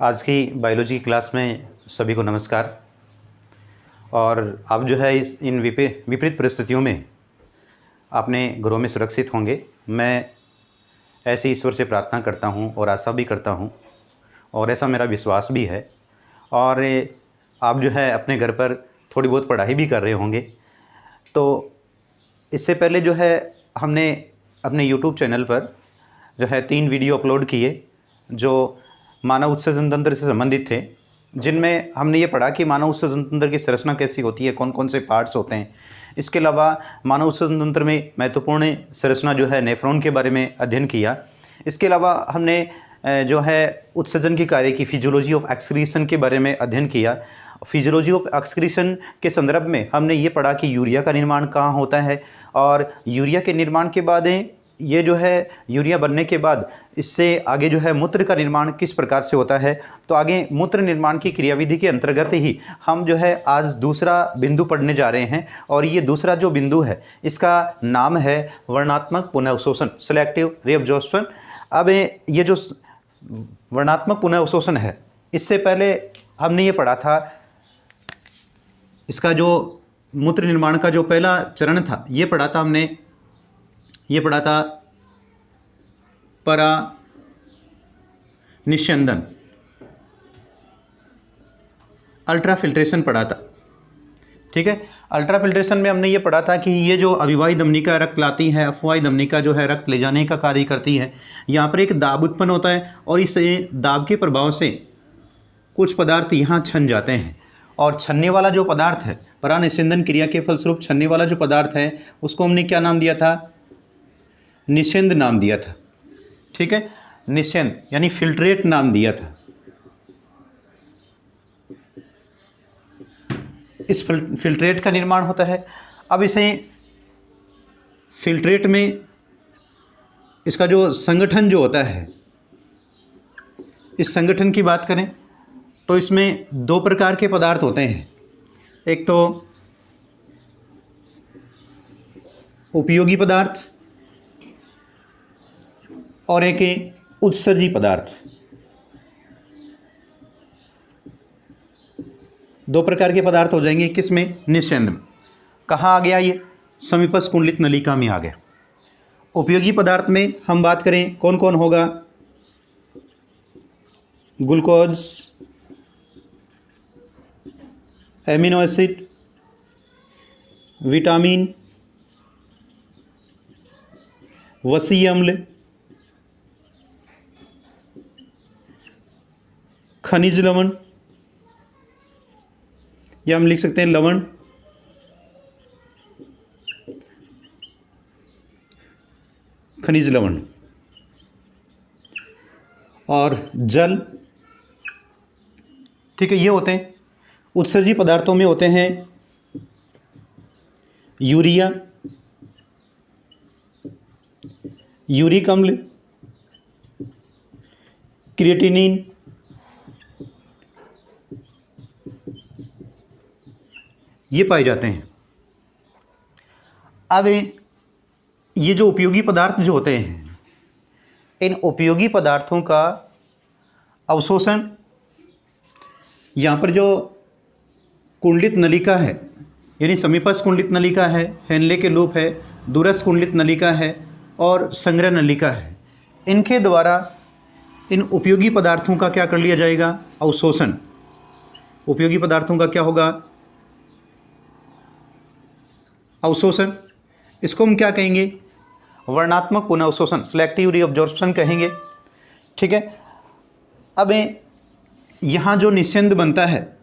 आज की बायोलॉजी की क्लास में सभी को नमस्कार। और आप जो है इन विपरीत परिस्थितियों में अपने घरों में सुरक्षित होंगे। मैं ऐसे ईश्वर से प्रार्थना करता हूँ और आशा भी करता हूँ और ऐसा मेरा विश्वास भी है। और आप जो है अपने घर पर थोड़ी बहुत पढ़ाई भी कर रहे होंगे। तो इससे पहले जो है हमने अपने YouTube चैनल पर जो है 3 वीडियो अपलोड किए जो मानव उत्सर्जन तंत्र से संबंधित थे, जिनमें हमने ये पढ़ा कि मानव उत्सर्जन तंत्र की संरचना कैसी होती है, कौन कौन से पार्ट्स होते हैं। इसके अलावा मानव उत्सर्जन तंत्र में महत्वपूर्ण संरचना जो है नेफ्रॉन के बारे में अध्ययन किया। इसके अलावा हमने जो है उत्सर्जन की कार्य की फिजियोलॉजी ऑफ एक्सक्रीशन के बारे में अध्ययन किया। फिजियोलॉजी ऑफ एक्सक्रीशन के संदर्भ में हमने ये पढ़ा कि यूरिया का निर्माण कहाँ होता है और यूरिया के निर्माण के बाद ये जो है यूरिया बनने के बाद इससे आगे जो है मूत्र का निर्माण किस प्रकार से होता है। तो आगे मूत्र निर्माण की क्रियाविधि के अंतर्गत ही हम जो है आज दूसरा बिंदु पढ़ने जा रहे हैं। और ये दूसरा जो बिंदु है इसका नाम है वर्णात्मक पुनःअवशोषण, सेलेक्टिव रीअब्जॉर्प्शन। अब ये जो वर्णात्मक पुनःअवशोषण है, इससे पहले हमने ये पढ़ा था, इसका जो मूत्र निर्माण का जो पहला चरण था ये पढ़ा था हमने, ये पढ़ा था परा निस्यंदन, अल्ट्रा फिल्ट्रेशन पढ़ा था। ठीक है, अल्ट्रा फिल्ट्रेशन में हमने ये पढ़ा था कि ये जो अभिवाही धमनिका रक्त लाती है, अफवाही धमनिका जो है रक्त ले जाने का कार्य करती है। यहाँ पर एक दाब उत्पन्न होता है और इस दाब के प्रभाव से कुछ पदार्थ यहाँ छन जाते हैं। और छनने वाला जो पदार्थ है, परानिस्यंदन क्रिया के फलस्वरूप छनने वाला जो पदार्थ है उसको हमने क्या नाम दिया था? निस्यंद नाम दिया था। ठीक है, निस्यंद यानी फिल्ट्रेट नाम दिया था। इस फिल्ट्रेट का निर्माण होता है। अब इसे फिल्ट्रेट में इसका जो संगठन जो होता है, इस संगठन की बात करें तो इसमें 2 प्रकार के पदार्थ होते हैं। एक तो उपयोगी पदार्थ और एक उत्सर्जी पदार्थ। 2 प्रकार के पदार्थ हो जाएंगे। किसमें? निस्यंद में। कहाँ आ गया ये? समीपस्थ कुंडलित नलिका में आ गया। उपयोगी पदार्थ में हम बात करें कौन कौन होगा? ग्लूकोज, एमिनो एसिड, विटामिन, वसीय अम्ल, खनिज लवण, या हम लिख सकते हैं लवण, खनिज लवण, और जल। ठीक है, ये होते हैं। उत्सर्जी पदार्थों में होते हैं यूरिया, यूरिक अम्ल, क्रिएटिनिन, ये पाए जाते हैं। अब ये जो उपयोगी पदार्थ जो होते हैं, इन उपयोगी पदार्थों का अवशोषण यहाँ पर जो कुंडलित नलिका है, यानी समीपस्थ कुंडलित नलिका है, हेनले के लूप है, दूरस्थ कुंडलित नलिका है और संग्रह नलिका है, इनके द्वारा इन उपयोगी पदार्थों का क्या कर लिया जाएगा? अवशोषण। उपयोगी पदार्थों का क्या होगा? अवशोषण। इसको हम क्या कहेंगे? वर्णात्मक पुनःअवशोषण, सेलेक्टिव रीअब्जॉर्प्शन कहेंगे। ठीक है, अब यहाँ जो निस्यंद बनता है,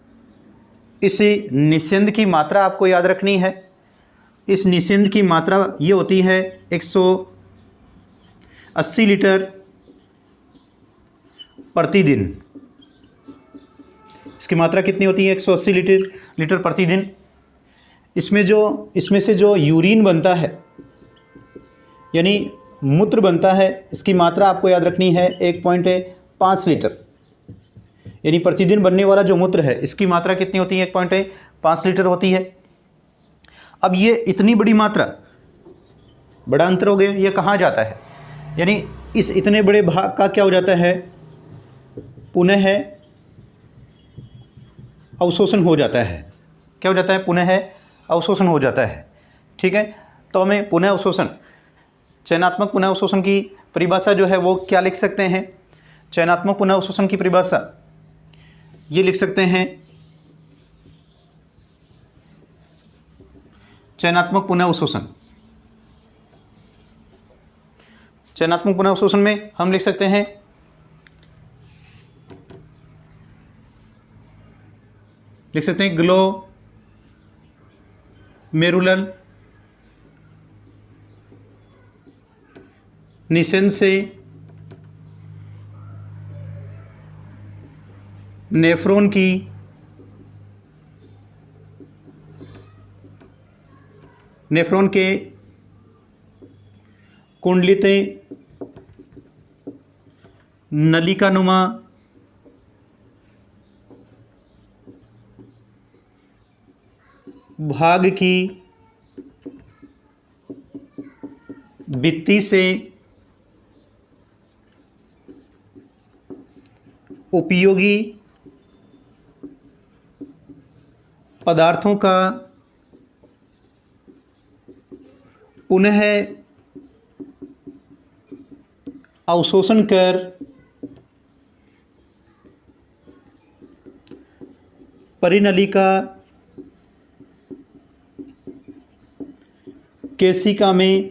इस निस्यंद की मात्रा आपको याद रखनी है। इस निस्यंद की मात्रा ये होती है 180 लीटर प्रतिदिन। इसकी मात्रा कितनी होती है? 180 लीटर प्रतिदिन। इसमें से जो यूरिन बनता है, यानी मूत्र बनता है, इसकी मात्रा आपको याद रखनी है 1.5 लीटर। यानी प्रतिदिन बनने वाला जो मूत्र है इसकी मात्रा कितनी होती है? 1.5 लीटर होती है। अब ये इतनी बड़ी मात्रा, बड़ा अंतर हो गया, ये कहाँ जाता है? यानी इस इतने बड़े भाग का क्या हो जाता है? पुनः अवशोषण हो जाता है। क्या हो जाता है? पुनः अवशोषण हो जाता है। ठीक है, तो हमें पुनः अवशोषण, चयनात्मक पुनः अवशोषण की परिभाषा जो है वो क्या लिख सकते हैं? चयनात्मक पुनः अवशोषण की परिभाषा ये लिख सकते हैं, चयनात्मक पुनः अवशोषण, चयनात्मक पुनः अवशोषण में हम लिख सकते हैं ग्लोमेरुलर निशन से नेफ्रॉन की नेफ्रॉन के कुंडलित नलिकानुमा भाग की भित्ति से उपयोगी पदार्थों का पुनः अवशोषण कर परिनलिका केशिका में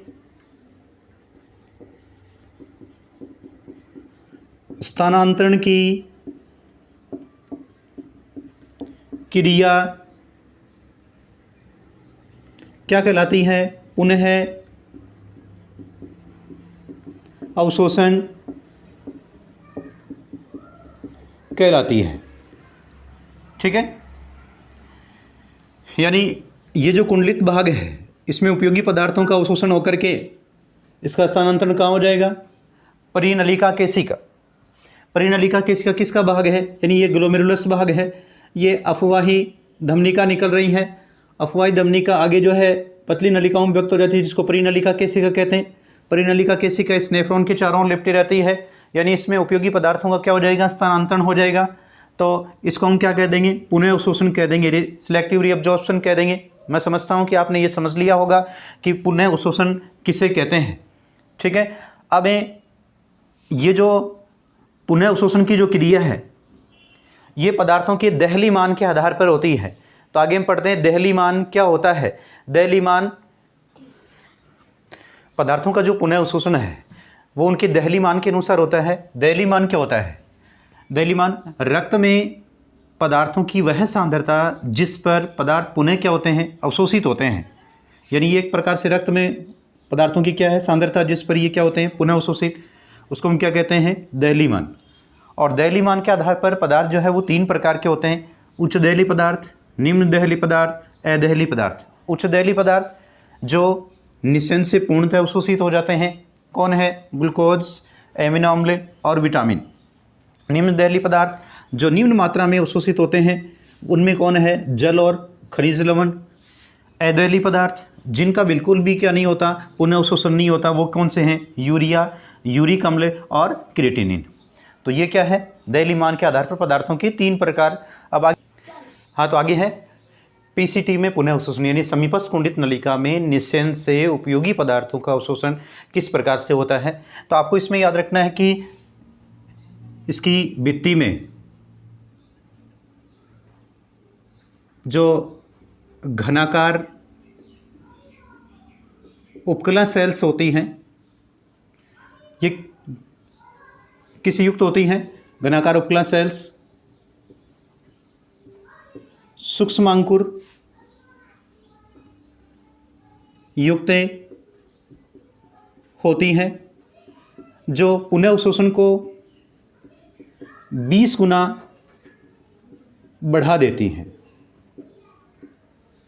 स्थानांतरण की क्रिया क्या कहलाती है? पुनः अवशोषण कहलाती है। ठीक है, यानी ये जो कुंडलित भाग है इसमें उपयोगी पदार्थों का अवशोषण होकर के इसका स्थानांतरण कहाँ हो जाएगा? परिनलिका केशिका। परिनलिका केशिका किसका भाग है? यानी ये ग्लोमेरुलस भाग है। ये अफवाही धमनिका निकल रही है। अफवाही धमनिका आगे जो है पतली नलिकाओं में व्यक्त हो जाती है, जिसको परिनलिका केशिका कहते हैं। परिनलिका केशिका इस नेफ्रॉन के चारों ओर लिपटी रहती है, यानी इसमें उपयोगी पदार्थों का क्या हो जाएगा? स्थानांतरण हो जाएगा। तो इसको हम क्या कह देंगे? पुनः अवशोषण कह देंगे, सिलेक्टिव रीअब्जॉर्प्शन कह देंगे। मैं समझता हूँ कि आपने ये समझ लिया होगा कि पुनः अवशोषण किसे कहते हैं। ठीक है, अब ये जो पुनः अवशोषण की जो क्रिया है ये पदार्थों के दहली मान के आधार पर होती है। तो आगे हम पढ़ते हैं दहली मान क्या होता है। दहली मान, पदार्थों का जो पुनः अवशोषण है वो उनके दहली मान के अनुसार होता है। दहली मान क्या होता है? दहली मान रक्त में पदार्थों की वह सांद्रता जिस पर पदार्थ पुनः क्या होते हैं? अवशोषित होते हैं। यानी ये एक प्रकार से रक्त में पदार्थों की क्या है? सांद्रता जिस पर ये क्या होते हैं? पुनः अवशोषित। उसको हम क्या कहते हैं? दहली मान। और दहली मान के आधार पर पदार्थ जो है वो 3 प्रकार के होते हैं: उच्च दहली पदार्थ, निम्न दहली पदार्थ, अदहली पदार्थ। उच्च दहली पदार्थ जो निशन से पूर्णतः अवशोषित हो जाते हैं, कौन है? ग्लूकोज, एमिनो अम्ल और विटामिन। निम्न दहली पदार्थ जो निम्न मात्रा में अवशोषित होते हैं, उनमें कौन है? जल और खनिज लवण। अदहली पदार्थ जिनका बिल्कुल भी क्या नहीं होता? पुनः अवशोषण नहीं होता, वो कौन से हैं? यूरिया, यूरिक अम्ल और क्रिएटिनिन। तो ये क्या है? दहली मान के आधार पर पदार्थों के 3 प्रकार। अब आगे, हाँ, तो आगे है पीसीटी में पुनः अवशोषण, यानी समीपस्थ कुंडित नलिका में निषेचन से उपयोगी पदार्थों का अवशोषण किस प्रकार से होता है। तो आपको इसमें याद रखना है कि इसकी भित्ति में जो घनाकार उपकला सेल्स होती हैं, ये किस युक्त होती हैं? घनाकार उपकला सेल्स सूक्ष्मांकुर युक्त होती हैं, जो पुनः अवशोषण को 20 गुना बढ़ा देती हैं।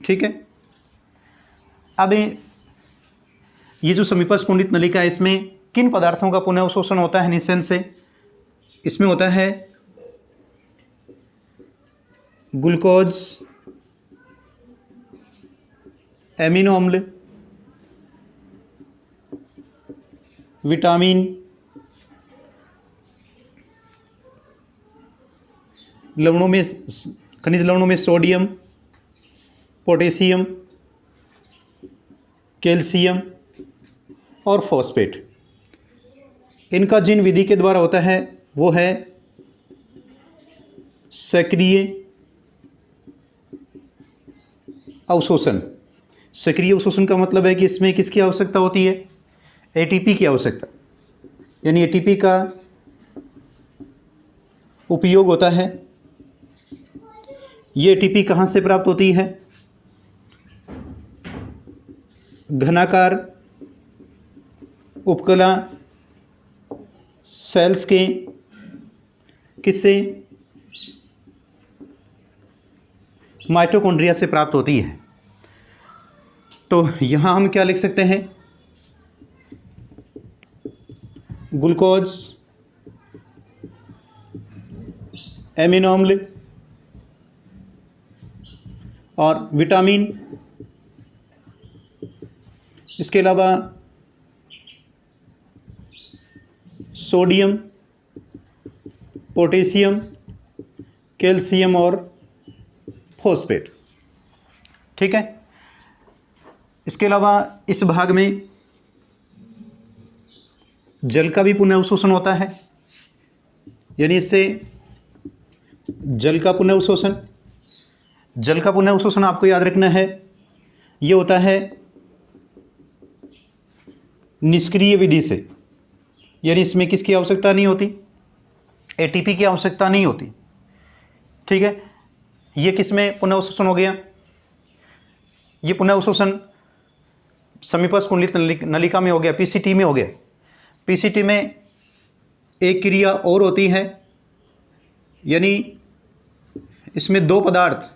ठीक है, अब ये जो समीपस्थ कुंडित नलिका है, इसमें किन पदार्थों का पुनः अवशोषण होता है निषेचन से? इसमें होता है ग्लूकोज, एमिनो अम्ल, विटामिन, लवणों में खनिज लवणों में सोडियम, पोटेशियम, कैल्शियम और फॉस्फेट। इनका जिन विधि के द्वारा होता है वो है सक्रिय अवशोषण। सक्रिय अवशोषण का मतलब है कि इसमें किसकी आवश्यकता होती है? एटीपी की आवश्यकता, यानी एटीपी का उपयोग होता है। ये एटीपी कहाँ से प्राप्त होती है? घनाकार उपकला सेल्स के किससे? माइटोकॉन्ड्रिया से प्राप्त होती है। तो यहाँ हम क्या लिख सकते हैं? ग्लूकोज, एमिनो अम्ल और विटामिन, इसके अलावा सोडियम, पोटेशियम, कैल्शियम और फॉस्फेट। ठीक है। इसके अलावा इस भाग में जल का भी पुनः अवशोषण होता है, यानी इससे जल का पुनः अवशोषण। जल का पुनः अवशोषण आपको याद रखना है, ये होता है निष्क्रिय विधि से, यानी इसमें किसकी आवश्यकता नहीं होती? एटीपी की आवश्यकता नहीं होती। ठीक है। ये किस में पुनः अवशोषण हो गया? ये पुनः अवशोषण समीपस्थ कुंडलित नलिका में हो गया, पीसीटी में हो गया। पीसीटी में एक क्रिया और होती है, यानी इसमें दो पदार्थ,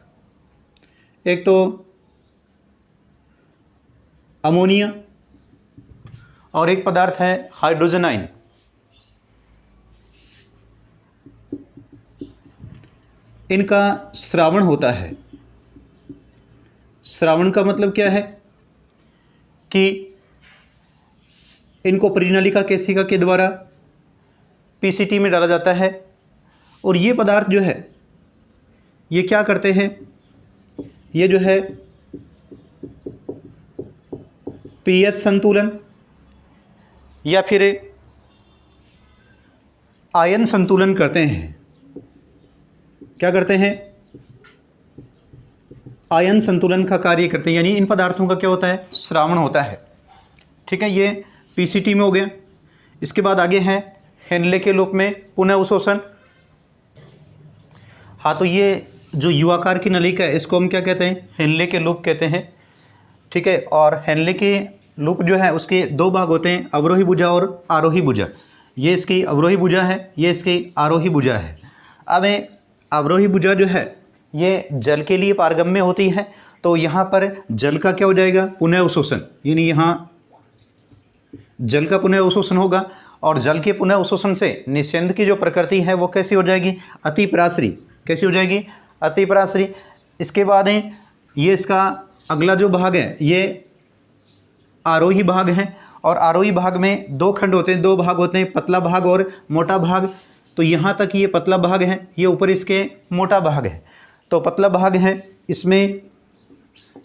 एक तो अमोनिया और एक पदार्थ है हाइड्रोजन आयन। इनका स्रावण होता है। स्रावण का मतलब क्या है? कि इनको परिनलिका केशिका के द्वारा पीसीटी में डाला जाता है, और ये पदार्थ जो है ये क्या करते हैं? ये जो है पीएच संतुलन या फिर आयन संतुलन करते हैं। क्या करते हैं? आयन संतुलन का कार्य करते हैं, यानी इन पदार्थों का क्या होता है? स्रावण होता है। ठीक है। ये पीसीटी में हो गया। इसके बाद आगे है हेनले के लूप में पुनः अवशोषण। हाँ, तो ये जो युवाकार की नलिका है इसको हम क्या कहते हैं? हेनले के लूप कहते हैं। ठीक है। और हेनले के लूप जो है उसके दो भाग होते हैं, अवरोही भुजा और आरोही भुजा। ये इसकी अवरोही भुजा है, ये इसकी आरोही भुजा है। अब अवरोही भुजा जो है ये जल के लिए पारगम्य होती है, तो यहाँ पर जल का क्या हो जाएगा? पुनः अवशोषण, यानी यहाँ जल का पुनः अवशोषण होगा, और जल के पुनः अवशोषण से निस्यंद की जो प्रकृति है वो कैसी हो जाएगी? अतिपराश्री। कैसी हो जाएगी? अतिपराश्री। इसके बाद है ये इसका अगला जो भाग है ये आरोही भाग है, और आरोही भाग में दो खंड होते हैं, दो भाग होते हैं, पतला भाग और मोटा भाग। तो यहाँ तक ये पतला भाग है, ये ऊपर इसके मोटा भाग है। तो पतला भाग है, इसमें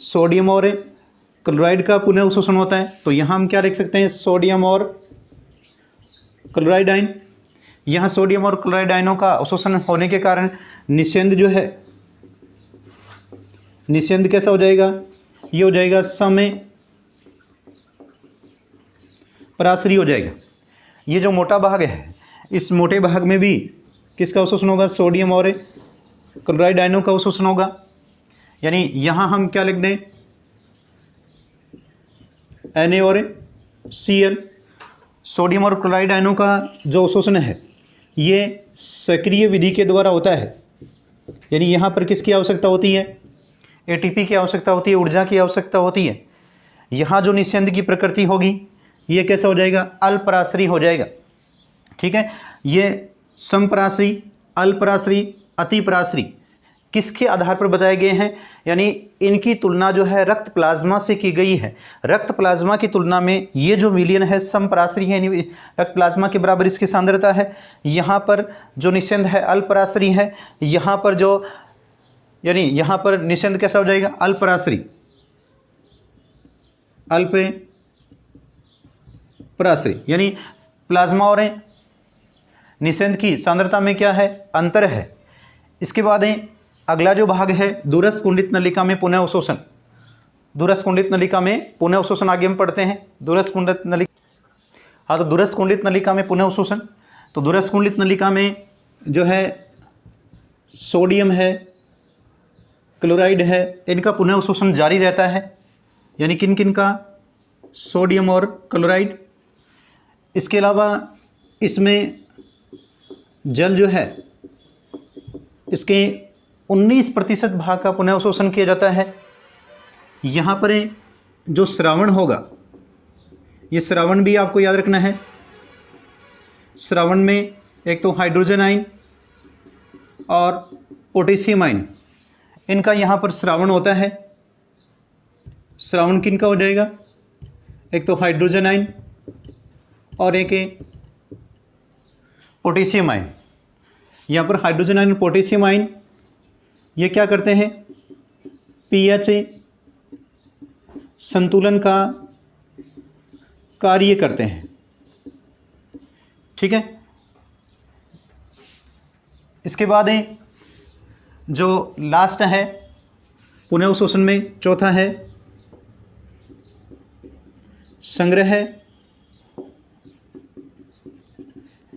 सोडियम और क्लोराइड का पुनः अवशोषण होता है। तो यहाँ हम क्या लिख सकते हैं? सोडियम और क्लोराइड आयन। यहाँ सोडियम और क्लोराइड आयनों का अवशोषण होने के कारण निस्यंद जो है, निस्यंद कैसा हो जाएगा? ये हो जाएगा समय पराश्री हो जाएगा। ये जो मोटा भाग है इस मोटे भाग में भी किसका अवशोषण होगा? सोडियम और क्लोराइड आयनों का अवशोषण होगा। यानी यहाँ हम क्या लिख दें? Na और Cl। सोडियम और क्लोराइड आयनों का जो अवशोषण है ये सक्रिय विधि के द्वारा होता है, यानी यहाँ पर किसकी आवश्यकता होती है? एटीपी की आवश्यकता होती है, ऊर्जा की आवश्यकता होती है। यहाँ जो निस्यंद की प्रकृति होगी ये कैसा हो जाएगा? अल्पराश्री हो जाएगा। ठीक है। ये समपराश्री, अल्पराश्री, अतिपराश्री किसके आधार पर बताए गए हैं? यानी इनकी तुलना जो है रक्त प्लाज्मा से की गई है। रक्त प्लाज्मा की तुलना में ये जो विलयन है समपराश्री है, यानी रक्त प्लाज्मा के बराबर इसकी सांद्रता है। यहाँ पर जो निस्यंद है अल्पराश्री है। यहाँ पर जो यानी यहाँ पर निषेध कैसा हो जाएगा, अल्पराश्री, अल्पराश्री, यानी प्लाज्मा और निषेध की सांद्रता में क्या है, अंतर है। इसके बाद अगला जो भाग है दूरस्थ कुंडित नलिका में पुनः अवशोषण। दूरस्थ कुंडित नलिका में पुनः अवशोषण आगे हम पढ़ते हैं। दूरस्थ कुंडित नलिका, हाँ, तो दूरस्थ कुंडित नलिका में पुनः अवशोषण, तो दूरस्थ कुंडित नलिका में जो है सोडियम है, क्लोराइड है, इनका पुनः अवशोषण जारी रहता है। यानी किन किन का, सोडियम और क्लोराइड। इसके अलावा इसमें जल जो है इसके 19% भाग का पुनः अवशोषण किया जाता है। यहाँ पर जो श्रावण होगा, ये श्रावण भी आपको याद रखना है। श्रावण में एक तो हाइड्रोजन आयन और पोटेशियम आयन, इनका यहाँ पर श्रावण होता है। श्रावण किन का हो जाएगा, एक तो हाइड्रोजन आयन और एक पोटेशियम आयन। यहाँ पर हाइड्रोजन आयन, पोटेशियम आयन, ये क्या करते हैं, पीएच संतुलन का कार्य करते हैं। ठीक है। इसके बाद जो लास्ट है पुनः अवशोषण में, चौथा है संग्रह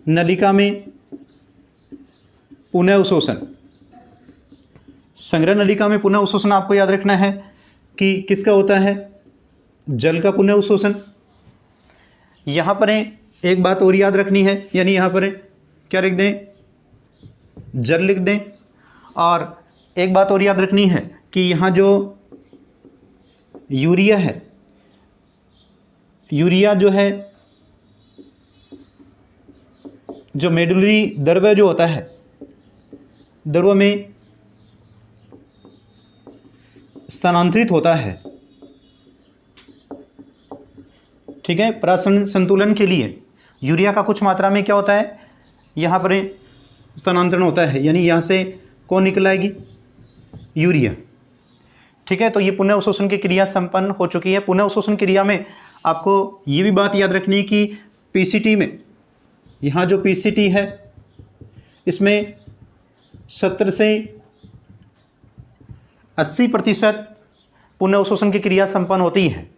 नलिका में पुनः अवशोषण। संग्रह नलिका में पुनः अवशोषण आपको याद रखना है कि किसका होता है, जल का पुनः अवशोषण। यहाँ पर एक बात और याद रखनी है, यानी यहाँ पर क्या लिख दें, जल लिख दें। और एक बात और याद रखनी है कि यहाँ जो यूरिया है, यूरिया जो है, जो मेडुलरी द्रव्य जो होता है, द्रव्य में स्थानांतरित होता है। ठीक है। परागण संतुलन के लिए यूरिया का कुछ मात्रा में क्या होता है, यहाँ पर स्थानांतरण होता है। यानी यहाँ से कौन निकल आएगी, यूरिया। ठीक है। तो ये पुनः अवशोषण की क्रिया संपन्न हो चुकी है। पुनः अवशोषण क्रिया में आपको ये भी बात याद रखनी है कि पीसीटी में, यहाँ जो पीसीटी है इसमें 70 से 80% पुनः अवशोषण की क्रिया संपन्न होती है।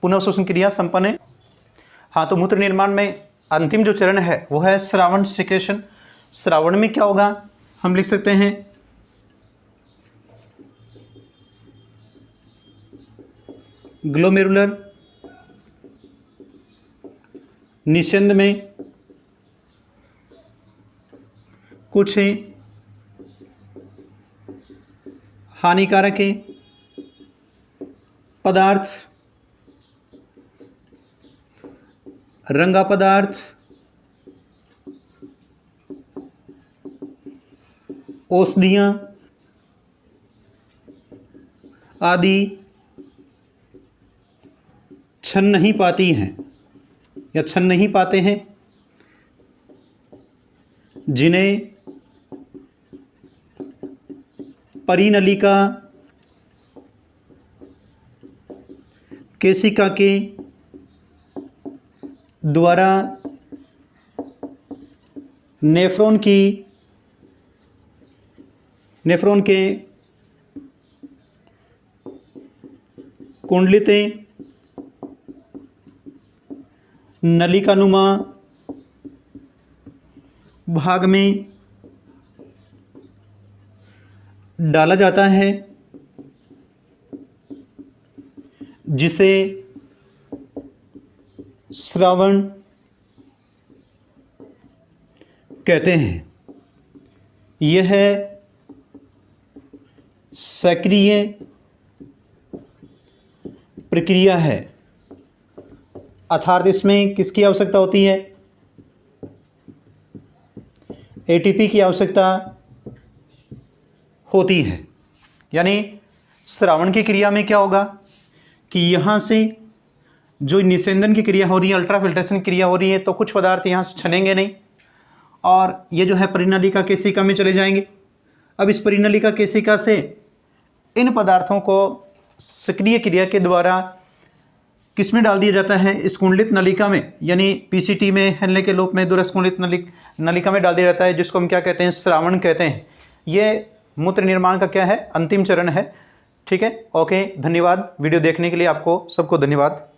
पुनः अवशोषण क्रिया संपन्न है। हाँ, तो मूत्र निर्माण में अंतिम जो चरण है वो है श्रावण सिक्रेशन। श्रावण में क्या होगा, हम लिख सकते हैं ग्लोमेरुलर निषेध में कुछ हानिकारक पदार्थ, रंगा पदार्थ, औषधियाँ आदि छन नहीं पाती हैं या छन नहीं पाते हैं, जिन्हें परिनलिका केशिका के द्वारा नेफ्रॉन के कुंडलित नलिकानुमा भाग में डाला जाता है, जिसे श्रावण कहते हैं। यह सक्रिय प्रक्रिया है, अर्थात इसमें किसकी आवश्यकता होती है, एटीपी की आवश्यकता होती है। यानी श्रावण की क्रिया में क्या होगा कि यहाँ से जो निषेधन की क्रिया हो रही है, अल्ट्राफिल्ट्रेशन क्रिया हो रही है, तो कुछ पदार्थ यहाँ से छनेंगे नहीं और ये जो है परिनलिका केशिका में चले जाएंगे। अब इस परिनलिका केशिका से इन पदार्थों को सक्रिय क्रिया के द्वारा किसमें डाल दिया जाता है? स्कुंडलित नलिका में, यानी पीसीटी में हेनले के लोप में दुरस्कुंडलित नलिका में डाल दिया जाता है, जिसको हम क्या कहते हैं? श्रावण कहते हैं। ये मूत्र निर्माण का क्या है? अंतिम चरण है। ठीक है, ओके, धन्यवाद। वीडियो देखने के लिए आपको सबको धन्यवाद।